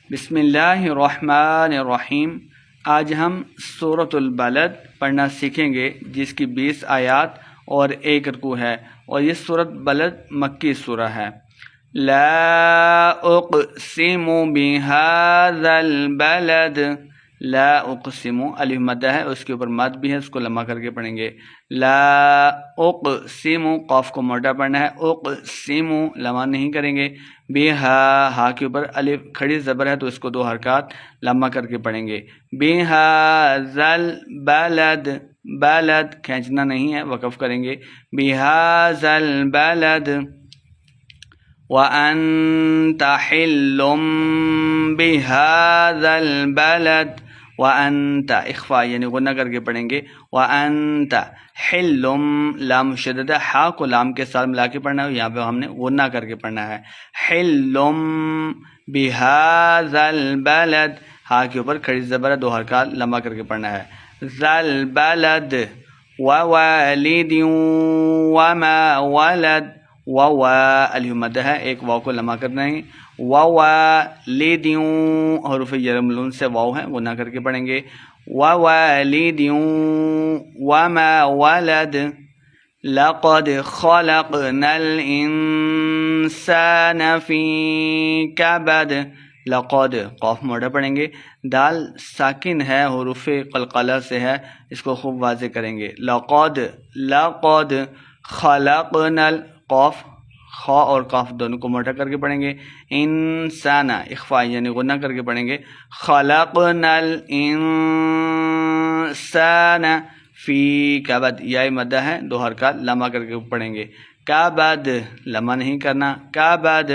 بسم اللہ الرحمن الرحیم۔ آج ہم سورۃ البلد پڑھنا سیکھیں گے، جس کی 20 آیات اور 1 رکوع ہے، اور یہ سورۃ بلد مکی سورہ ہے۔ لا اقسم بہذا البلد، لا اقسم الف مدہ ہے، اس کے اوپر مد بھی ہے، اس کو لمبا کر کے پڑھیں گے۔ لا اقسم، قاف کو موٹا پڑھنا ہے، اقسم لمبا نہیں کریں گے۔ بہا، ہا کے اوپر الف کھڑی زبر ہے تو اس کو 2 حرکات لمبا کر کے پڑھیں گے۔ بہذا البلد، بلد کھینچنا نہیں ہے، وقف کریں گے۔ بہذا البلد وَأَنْتَ حِلٌّ بِهَذَا الْبَلَدِ، وَأَنْتَ اخفا یعنی غنہ کر کے پڑھیں گے۔ وَأَنْتَ حِلٌّ، لام مشدد ہے، ہا کو لام کے ساتھ ملا کے پڑھنا ہے، یہاں پہ ہم نے غنہ کر کے پڑھنا ہے۔ حِلٌّ بِهَذَا الْبَلَدِ، ہا کے اوپر کھڑی زبر ہے، 2 حرکات لمبا کر کے پڑھنا ہے۔ ذَا الْبَلَدِ وَوَالِدٍ وَمَا وَلَدَ، واو الف مد ہے، 1 واو کو لمبا کرنا ہے۔ ووالد، حروف جر ملون سے واو ہے، غنہ کر کے پڑھیں گے۔ ووالد وما ولد، لقد خلقنا الانسان فی کبد، لقد قاف موٹا پڑھیں گے، دال ساکن ہے، حروف قلقلہ سے ہے، اس کو خوب واضح کریں گے۔ لقد خلقنا، قاف خا اور قاف دونوں کو موٹا کر کے پڑھیں گے۔ انسان اخفا یعنی غنہ کر کے پڑھیں گے۔ خلقنا الانسان فی کبد، یا مدہ ہے، 2 حرکات لمبا کر کے پڑھیں گے۔ کبد لمبا نہیں کرنا، کبد